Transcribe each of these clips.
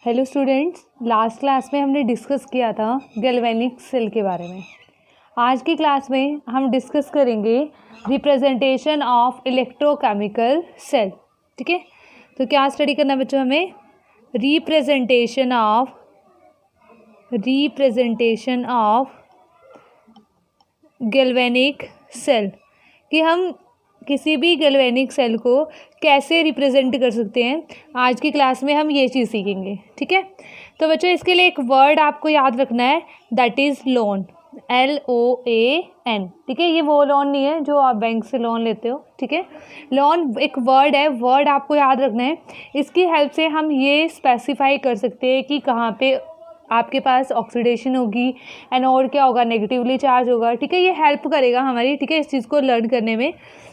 Hello students, last class में हमने discuss किया था गैल्वेनिक सेल के बारे में। आज की क्लास में हम डिस्कस करेंगे रिप्रेजेंटेशन ऑफ इलेक्ट्रोकेमिकल सेल। ठीक है, तो क्या स्टडी करना बच्चों हमें? रिप्रेजेंटेशन ऑफ गैल्वेनिक सेल, कि हम किसी भी गैल्वेनिक सेल को कैसे रिप्रेजेंट कर सकते हैं। आज की क्लास में हम ये चीज़ सीखेंगे। ठीक है, तो बच्चों इसके लिए एक वर्ड आपको याद रखना है, दैट इज़ लोन, LOAN। ठीक है, ये वो लोन नहीं है जो आप बैंक से लोन लेते हो। ठीक है, लोन एक वर्ड है, वर्ड आपको याद रखना है। इसकी हेल्प से हम ये स्पेसिफाई कर सकते हैं कि कहाँ पे आपके पास ऑक्सीडेशन होगी, एनोड क्या होगा, नेगेटिवली चार्ज होगा। ठीक है, ये हेल्प करेगा हमारी, ठीक है, इस चीज़ को लर्न करने में।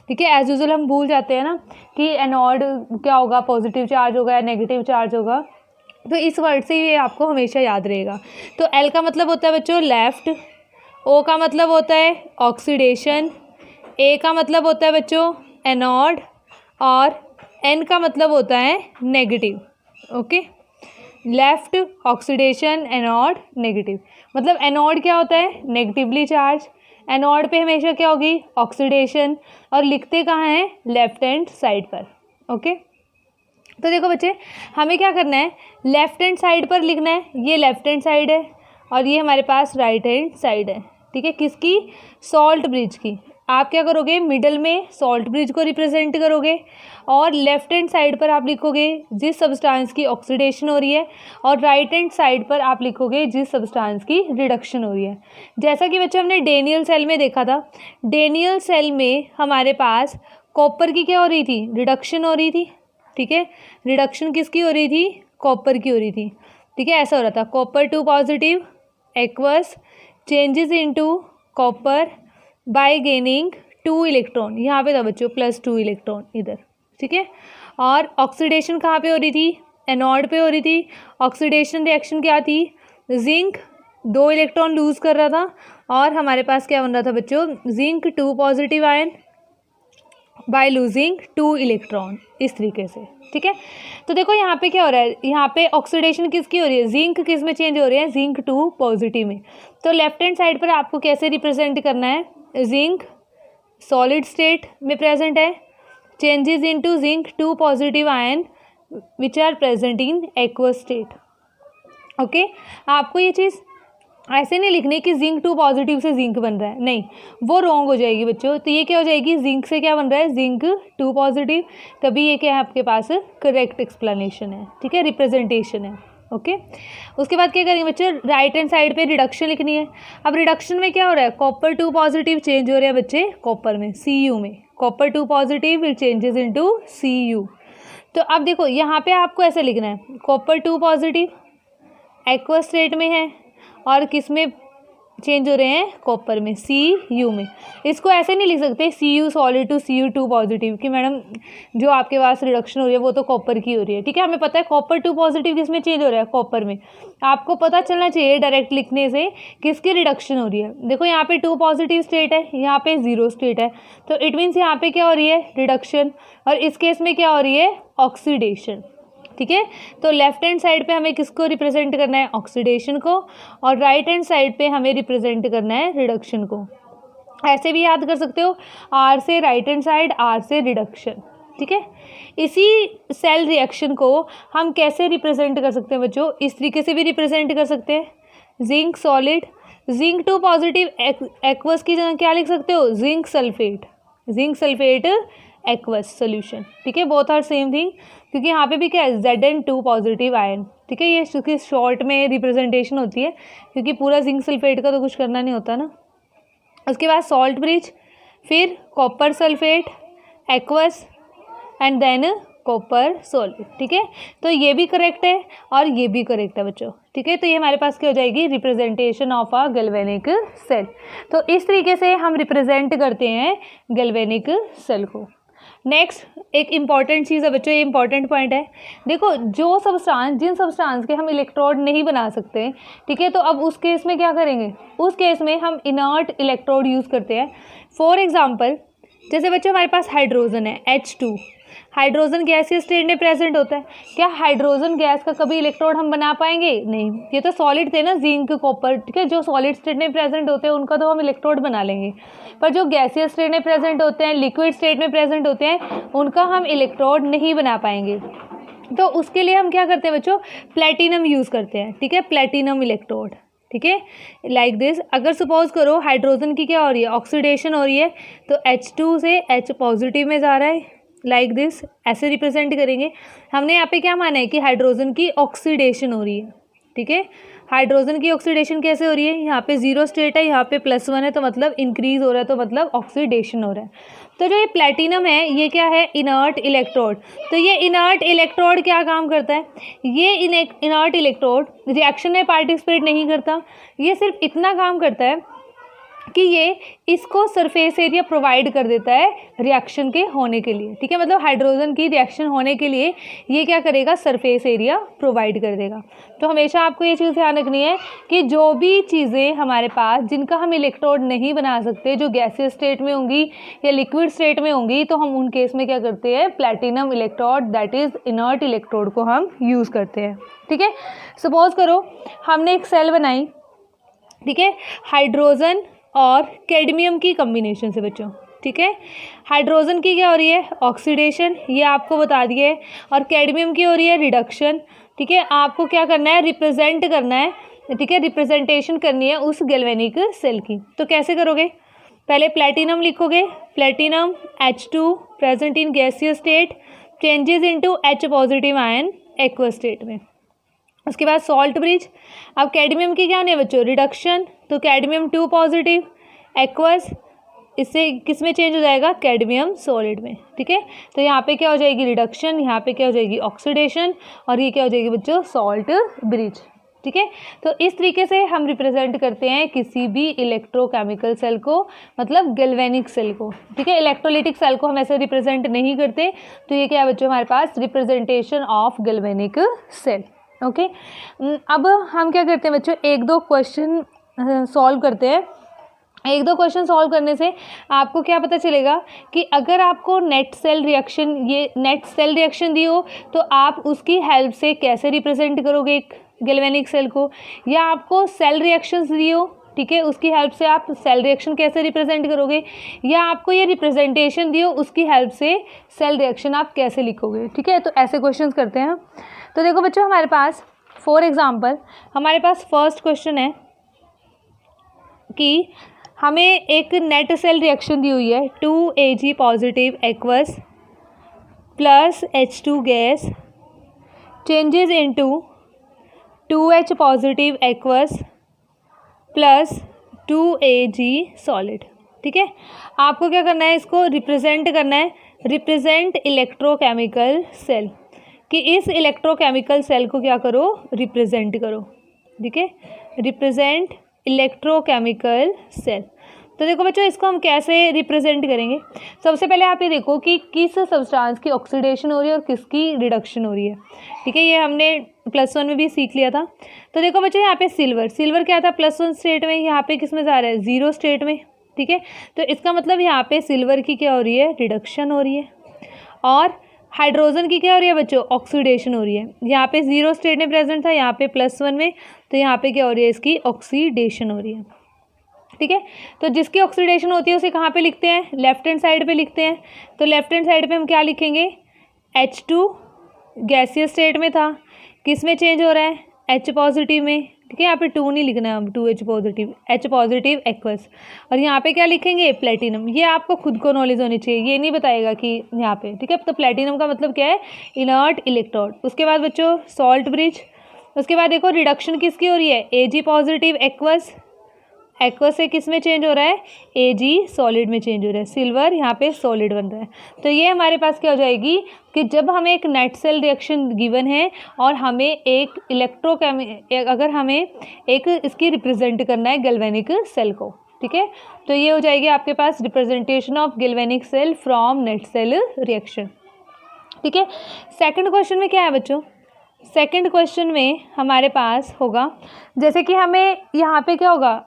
ठीक है, एज यूजुअल हम भूल जाते हैं ना कि एनोड क्या होगा, पॉजिटिव चार्ज होगा या नेगेटिव चार्ज होगा, तो इस वर्ड से ये आपको हमेशा याद रहेगा। तो L का मतलब होता है बच्चों लेफ्ट, O का मतलब होता है ऑक्सीडेशन, A का मतलब होता है बच्चों एनोड, और N का मतलब होता है negative. Okay, left, oxidation, anode, negative. मतलब एनोड क्या होता है? Negatively charge. एनोड पे हमेशा क्या होगी? ऑक्सीडेशन। और लिखते कहाँ हैं? लेफ्ट हैंड साइड पर। ओके, तो देखो बच्चे, हमें क्या करना है? लेफ्ट हैंड साइड पर लिखना है। ये लेफ्ट हैंड साइड है और ये हमारे पास राइट हैंड साइड है। ठीक है, किसकी? सॉल्ट ब्रिज की। आप क्या करोगे? मिडल में सॉल्ट ब्रिज को रिप्रेजेंट करोगे और लेफ्ट हैंड साइड पर आप लिखोगे जिस सब्सटेंस की ऑक्सीडेशन हो रही है, और राइट हैंड साइड पर आप लिखोगे जिस सब्सटेंस की रिडक्शन हो रही है। जैसा कि बच्चे हमने डेनियल सेल में देखा था, डेनियल सेल में हमारे पास कॉपर की क्या हो रही थी? रिडक्शन हो रही थी। ठीक है, रिडक्शन किसकी हो रही थी? कॉपर की हो रही थी। ठीक है, ऐसा हो रहा था, copper 2 positive aqueous changes into copper bye gaining 2 electron. यहाँ पे था बच्चों +2 इलेक्ट्रॉन इधर। ठीक है, और ऑक्सीडेशन कहाँ पे हो रही थी? एनोड पे हो रही थी। ऑक्सीडेशन रिएक्शन क्या थी? जिंक 2 इलेक्ट्रॉन लूज कर रहा था और हमारे पास क्या बन रहा था बच्चों? Zinc 2 positive ion by losing 2 electron, इस तरीके से। ठीक है, तो देखो यहाँ पे क्या हो रहा है? यहाँ पे ऑक्सीडेशन किसकी हो रही है? जिंक किस में चेंज हो रही है? जिंक 2 पॉजिटिव में। तो लेफ्ट हैंड साइड पर आपको कैसे रिप्रेजेंट करना है? जिंक सॉलिड स्टेट में प्रेजेंट है, changes into zinc 2 positive ion which are present in aqueous state. Okay, आपको ये चीज़ ऐसे नहीं लिखनी कि जिंक 2 पॉजिटिव से जिंक बन रहा है, नहीं, वो रॉन्ग हो जाएगी बच्चों। तो ये क्या हो जाएगी? जिंक से क्या बन रहा है? Zinc 2 positive. तभी ये क्या है आपके पास? करेक्ट एक्सप्लेनेशन है। ठीक है, रिप्रेजेंटेशन है। ओके, उसके बाद क्या करेंगे बच्चे? राइट हैंड साइड पे रिडक्शन लिखनी है। अब रिडक्शन में क्या हो रहा है? कॉपर 2 पॉजिटिव चेंज हो रहा है बच्चे कॉपर में, Cu में। Copper 2 positive will changes into Cu। तो अब देखो यहाँ पे आपको ऐसे लिखना है, कॉपर 2 पॉजिटिव एक्वस स्टेट में है और किस में चेंज हो रहे हैं? कॉपर में, Cu में। इसको ऐसे नहीं लिख सकते Cu solid to Cu2 positive कि मैडम जो आपके पास रिडक्शन हो रही है वो तो कॉपर की हो रही है। ठीक है, हमें पता है कॉपर 2 पॉजिटिव किस में चेंज हो रहा है? कॉपर में। आपको पता चलना चाहिए डायरेक्ट लिखने से किसकी रिडक्शन हो रही है। देखो यहाँ पे 2 पॉजिटिव स्टेट है, यहाँ पे 0 स्टेट है, तो इट मीन्स यहाँ पे क्या हो रही है? रिडक्शन। और इस केस में क्या हो रही है? ऑक्सीडेशन। ठीक है, तो लेफ्ट हैंड साइड पे हमें किसको रिप्रेजेंट करना है? ऑक्सीडेशन को, और राइट हैंड साइड पे हमें रिप्रेजेंट करना है रिडक्शन को। ऐसे भी याद कर सकते हो, R से राइट हैंड साइड, R से रिडक्शन। ठीक है, इसी सेल रिएक्शन को हम कैसे रिप्रेजेंट कर सकते हैं बच्चों? इस तरीके से भी रिप्रेजेंट कर सकते हैं, zinc solid, zinc 2 positive aqueous की जगह क्या लिख सकते हो? Zinc sulphate, zinc sulphate aqueous solution. ठीक है, बोथ आर सेम थिंग, क्योंकि यहाँ पे भी क्या है? Zn2 positive ion. ठीक है, ये चूँकि शॉर्ट में रिप्रेजेंटेशन होती है क्योंकि पूरा जिंक सल्फेट का तो कुछ करना नहीं होता ना। उसके बाद सॉल्ट ब्रिज, फिर copper sulphate aqueous and than copper solid. ठीक है, तो ये भी करेक्ट है और ये भी करेक्ट है बच्चों। ठीक है, तो ये हमारे पास क्या हो जाएगी? Representation of a galvanic cell. तो इस तरीके से हम रिप्रेजेंट करते हैं गैल्वेनिक सेल को। नेक्स्ट एक इम्पॉर्टेंट चीज़ है बच्चों, ये इंपॉर्टेंट पॉइंट है। देखो, जो सब्सटेंस, जिन सब्सटेंस के हम इलेक्ट्रोड नहीं बना सकते, ठीक है, तो अब उस केस में क्या करेंगे? उस केस में हम इनर्ट इलेक्ट्रोड यूज़ करते हैं। फॉर एग्जांपल, जैसे बच्चों हमारे पास हाइड्रोजन है H2, हाइड्रोजन गैसीय स्टेट में प्रेजेंट होता है। क्या हाइड्रोजन गैस का कभी इलेक्ट्रोड हम बना पाएंगे? नहीं, ये तो सॉलिड थे ना, जिंक कॉपर, ठीक है, जो सॉलिड स्टेट में प्रेजेंट होते हैं उनका तो हम इलेक्ट्रोड बना लेंगे, पर जो गैसीय स्टेट में प्रेजेंट होते हैं, लिक्विड स्टेट में प्रेजेंट होते हैं, उनका हम इलेक्ट्रोड नहीं बना पाएंगे। तो उसके लिए हम क्या करते हैं बच्चों, प्लेटिनम यूज़ करते हैं, ठीक है, प्लेटिनम इलेक्ट्रोड, ठीक है, लाइक दिस। अगर सपोज करो हाइड्रोजन की क्या हो रही है, ऑक्सीडेशन हो रही है, तो H2 से H पॉजिटिव में जा रहा है, लाइक दिस, ऐसे रिप्रेजेंट करेंगे। हमने यहाँ पे क्या माना है कि हाइड्रोजन की ऑक्सीडेशन हो रही है, ठीक है। हाइड्रोजन की ऑक्सीडेशन कैसे हो रही है, यहाँ पे 0 स्टेट है, यहाँ पे +1 है, तो मतलब इंक्रीज हो रहा है, तो मतलब ऑक्सीडेशन हो रहा है। तो जो ये प्लेटिनम है ये क्या है, इनर्ट इलेक्ट्रोड। तो ये इनर्ट इलेक्ट्रोड क्या काम करता है, ये इनर्ट इलेक्ट्रोड रिएक्शन में पार्टिसिपेट नहीं करता, ये सिर्फ इतना काम करता है कि ये इसको सरफेस एरिया प्रोवाइड कर देता है रिएक्शन के होने के लिए, ठीक है, मतलब हाइड्रोजन की रिएक्शन होने के लिए ये क्या करेगा, सरफेस एरिया प्रोवाइड कर देगा। तो हमेशा आपको ये चीज़ ध्यान रखनी है कि जो भी चीज़ें हमारे पास जिनका हम इलेक्ट्रोड नहीं बना सकते, जो गैसीय स्टेट में होंगी या लिक्विड स्टेट में होंगी, तो हम उन केस में क्या करते हैं, platinum electrode that is inert electrode को हम यूज़ करते हैं, ठीक है। सपोज करो हमने एक सेल बनाई, ठीक है, हाइड्रोजन और कैडमियम की कॉम्बिनेशन से बच्चों, ठीक है। हाइड्रोजन की क्या हो रही है, ऑक्सीडेशन, ये आपको बता दिए, और कैडमियम की हो रही है रिडक्शन, ठीक है। आपको क्या करना है, रिप्रेजेंट करना है, ठीक है, रिप्रेजेंटेशन करनी है उस गैल्वेनिक सेल की। तो कैसे करोगे, पहले प्लेटिनम लिखोगे, platinum H2 present in gaseous state changes into H positive ion aqueous state में। उसके बाद सॉल्ट ब्रिज। अब कैडमियम की क्या होनी है बच्चों, रिडक्शन, तो कैडमियम 2 पॉजिटिव एक्वस, इससे किस में चेंज हो जाएगा, कैडमियम सॉलिड में, ठीक है। तो यहाँ पे क्या हो जाएगी, रिडक्शन, यहाँ पे क्या हो जाएगी, ऑक्सीडेशन, और ये क्या हो जाएगी बच्चों, सॉल्ट ब्रिज, ठीक है। तो इस तरीके से हम रिप्रेजेंट करते हैं किसी भी इलेक्ट्रोकेमिकल सेल को, मतलब गैल्वेनिक सेल को, ठीक है। इलेक्ट्रोलिटिक सेल को हम ऐसे रिप्रेजेंट नहीं करते। तो ये क्या है बच्चों, हमारे पास representation of galvanic cell, okay. अब हम क्या करते हैं बच्चों, एक दो क्वेश्चन सॉल्व करते हैं। एक दो क्वेश्चन सॉल्व करने से आपको क्या पता चलेगा कि अगर आपको नेट सेल रिएक्शन दी हो तो आप उसकी हेल्प से कैसे रिप्रेजेंट करोगे एक गैल्वेनिक सेल को, या आपको सेल रिएक्शंस दी हो, ठीक है, उसकी हेल्प से आप सेल रिएक्शन कैसे रिप्रेजेंट करोगे, या आपको ये रिप्रेजेंटेशन दी हो उसकी हेल्प से सेल रिएक्शन आप कैसे लिखोगे, ठीक है। तो ऐसे क्वेश्चंस करते हैं। तो देखो बच्चों, हमारे पास फॉर एग्जांपल हमारे पास फर्स्ट क्वेश्चन है कि हमें एक नेट सेल रिएक्शन दी हुई है, 2Ag positive aqueous plus H2 gas changes into 2H positive aqueous plus 2Ag solid, ठीक है। आपको क्या करना है, इसको रिप्रेजेंट करना है, रिप्रेजेंट इलेक्ट्रोकेमिकल सेल, कि इस इलेक्ट्रोकेमिकल सेल को क्या करो, रिप्रेजेंट करो, ठीक है, रिप्रेजेंट इलेक्ट्रोकेमिकल सेल। तो देखो बच्चों, इसको हम कैसे रिप्रेजेंट करेंगे। सबसे पहले आप ये देखो कि किस सब्सटेंस की ऑक्सीडेशन हो रही है और किसकी रिडक्शन हो रही है, ठीक है, ये हमने +1 में भी सीख लिया था। तो देखो बच्चों, यहाँ पे सिल्वर क्या था, +1 स्टेट में, यहाँ पे किस में जा रहा है, 0 स्टेट में, ठीक है। तो इसका मतलब यहाँ पे सिल्वर की क्या हो रही है, रिडक्शन हो रही है, और हाइड्रोजन की क्या हो रही है बच्चों, ऑक्सीडेशन हो रही है। यहाँ पे 0 स्टेट में प्रेजेंट था, यहाँ पे +1 में, तो यहाँ पे क्या हो रही है, इसकी ऑक्सीडेशन हो रही है, ठीक है। तो जिसकी ऑक्सीडेशन होती है उसे कहाँ पे लिखते हैं, लेफ्ट हैंड साइड पे लिखते हैं। तो लेफ्ट हैंड साइड पे हम क्या लिखेंगे, H2 गैसियस स्टेट में था, किस में चेंज हो रहा है, H पॉजिटिव में, ठीक है। यहाँ पे 2 नहीं लिखना है, हम 2H positive, H positive aqueous, और यहाँ पे क्या लिखेंगे, प्लेटिनम। ये आपको खुद को नॉलेज होनी चाहिए, ये नहीं बताएगा कि यहाँ पे, ठीक है। तो प्लेटिनम का मतलब क्या है, इनर्ट इलेक्ट्रोड। उसके बाद बच्चों सॉल्ट ब्रिज। उसके बाद देखो रिडक्शन किसकी हो रही है, Ag पॉजिटिव एक्वस से किस में चेंज हो रहा है, Ag सॉलिड में चेंज हो रहा है, सिल्वर यहाँ पे सॉलिड बन रहा है। तो ये हमारे पास क्या हो जाएगी कि जब हमें एक नेट सेल रिएक्शन गिवन है और हमें एक अगर हमें एक इसकी रिप्रेजेंट करना है गैल्वेनिक सेल को, ठीक है, तो ये हो जाएगी आपके पास representation of galvanic cell from net cell reaction, ठीक है। सेकंड क्वेश्चन में क्या है बच्चों, सेकंड क्वेश्चन में हमारे पास होगा, जैसे कि हमें यहाँ पे क्या होगा,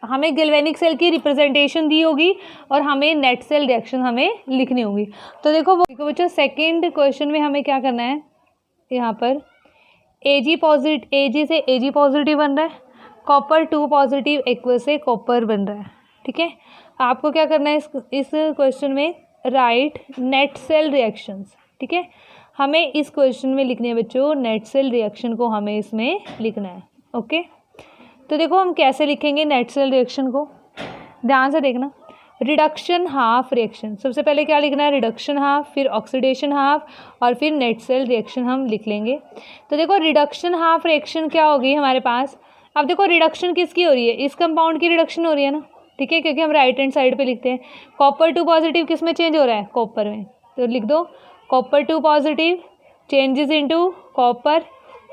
हमें गैल्वेनिक सेल की रिप्रेजेंटेशन दी होगी और हमें नेट सेल रिएक्शन हमें लिखनी होगी। तो देखो बच्चों सेकंड क्वेश्चन में हमें क्या करना है, यहाँ पर Ag से Ag पॉजिटिव बन रहा है, कॉपर 2 पॉजिटिव एक्वस से कॉपर बन रहा है। ठीक है, आपको क्या करना है इस क्वेश्चन में, राइट नेट सेल रिएक्शंस। ठीक है, हमें इस क्वेश्चन में लिखने हैं बच्चों, नेट सेल रिएक्शन को हमें इसमें लिखना है। ओके, तो देखो हम कैसे लिखेंगे नेट सेल रिएक्शन को, ध्यान से देखना। रिडक्शन हाफ रिएक्शन, सबसे पहले क्या लिखना है, रिडक्शन हाफ, फिर ऑक्सीडेशन हाफ और फिर नेट सेल रिएक्शन हम लिख लेंगे। तो देखो रिडक्शन हाफ रिएक्शन क्या होगी हमारे पास, अब देखो रिडक्शन किसकी हो रही है, इस कंपाउंड की रिडक्शन हो रही है ना। ठीक है, क्योंकि हम राइट हैंड साइड पे लिखते हैं। कॉपर 2 पॉजिटिव किस में चेंज हो रहा है, कॉपर में, तो लिख दो copper 2 positive changes into copper.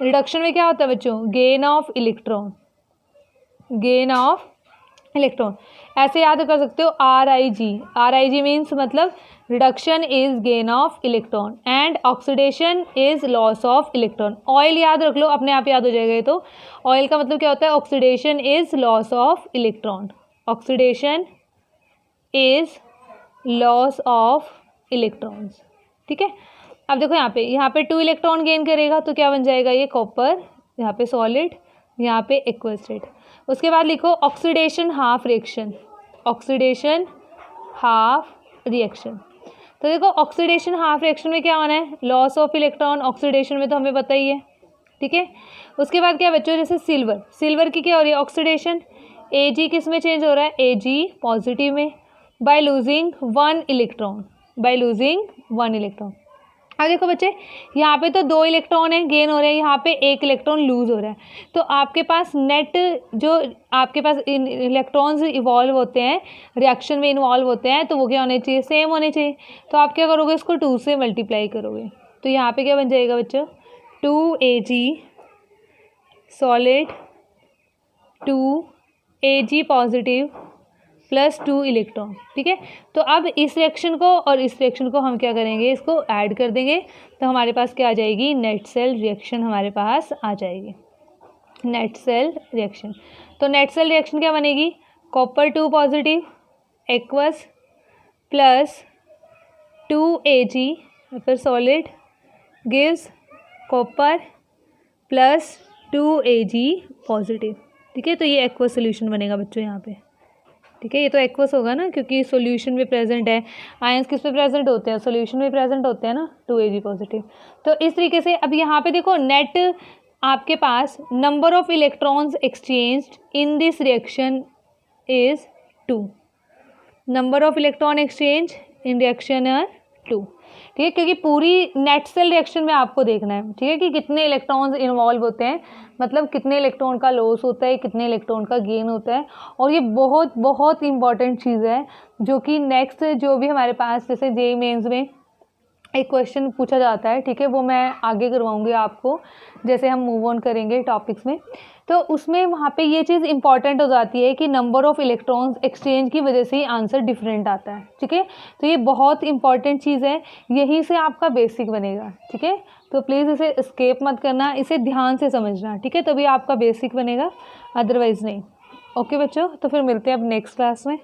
Reduction में क्या होता है बच्चों, gain of electron, gain of electron, ऐसे याद कर सकते हो RIG मीन्स मतलब reduction is gain of electron and oxidation is loss of electron. Oil याद रख लो, अपने आप याद हो जाएगा ये तो। ऑयल का मतलब क्या होता है, oxidation is loss of electron, oxidation is loss of electrons. ठीक है, अब देखो यहाँ पे 2 इलेक्ट्रॉन गेन करेगा तो क्या बन जाएगा ये कॉपर, यहाँ पे सॉलिड, यहाँ पे एक्वस स्टेट। उसके बाद लिखो oxidation half reaction, oxidation half reaction. तो देखो ऑक्सीडेशन हाफ रिएक्शन में क्या होना है, लॉस ऑफ इलेक्ट्रॉन, ऑक्सीडेशन में तो हमें पता ही है। ठीक है, उसके बाद क्या बच्चों, जैसे सिल्वर की क्या हो रही है, ऑक्सीडेशन, Ag किस में चेंज हो रहा है, Ag पॉजिटिव में, by losing 1 electron, by losing 1 electron. अब देखो बच्चे यहाँ पे तो 2 इलेक्ट्रॉन है गेन हो रहे हैं, यहाँ पे 1 इलेक्ट्रॉन लूज हो रहा है। तो आपके पास नेट जो आपके पास इलेक्ट्रॉन्स इवॉल्व होते हैं, रिएक्शन में इन्वॉल्व होते हैं, तो वो क्या होने चाहिए, सेम होने चाहिए। तो आप क्या करोगे, इसको 2 से मल्टीप्लाई करोगे, तो यहाँ पे क्या बन जाएगा बच्चों, 2Ag solid 2Ag positive plus 2 electron. ठीक है, तो अब इस रिएक्शन को और इस रिएक्शन को हम क्या करेंगे, इसको ऐड कर देंगे, तो हमारे पास क्या आ जाएगी, नेट सेल रिएक्शन हमारे पास आ जाएगी, नेट सेल रिएक्शन। तो नेट सेल रिएक्शन क्या बनेगी, copper 2 positive aqueous plus 2Ag फिर solid gives copper plus 2Ag positive. ठीक है, तो ये एक्वस सोल्यूशन बनेगा बच्चों यहाँ पे। ठीक है, ये तो एक्वस होगा ना, क्योंकि सॉल्यूशन में प्रेजेंट है। आयंस किस पे प्रेजेंट होते हैं, सॉल्यूशन में प्रेजेंट होते हैं ना, 2Ag पॉजिटिव। तो इस तरीके से अब यहाँ पे देखो नेट आपके पास number of electrons exchanged in this reaction is 2, number of electron exchange in reaction are 2। ठीक है, क्योंकि पूरी नेट सेल रिएक्शन में आपको देखना है, ठीक है, कि कितने इलेक्ट्रॉन्स इन्वॉल्व होते हैं, मतलब कितने इलेक्ट्रॉन का लॉस होता है, कितने इलेक्ट्रॉन का गेन होता है। और ये बहुत बहुत इंपॉर्टेंट चीज़ है, जो कि नेक्स्ट जो भी हमारे पास जैसे जेईई मेंस में एक क्वेश्चन पूछा जाता है, ठीक है, वो मैं आगे करवाऊंगी आपको जैसे हम मूव ऑन करेंगे टॉपिक्स में। तो उसमें वहाँ पे ये चीज़ इंपॉर्टेंट हो जाती है कि नंबर ऑफ इलेक्ट्रॉन्स एक्सचेंज की वजह से ही आंसर डिफरेंट आता है। ठीक है, तो ये बहुत इंपॉर्टेंट चीज़ है, यहीं से आपका बेसिक बनेगा। ठीक है, तो प्लीज़ इसे स्केप मत करना, इसे ध्यान से समझना। ठीक है, तभी आपका बेसिक बनेगा, अदरवाइज़ नहीं। ओके बच्चों, तो फिर मिलते हैं अब नेक्स्ट क्लास में।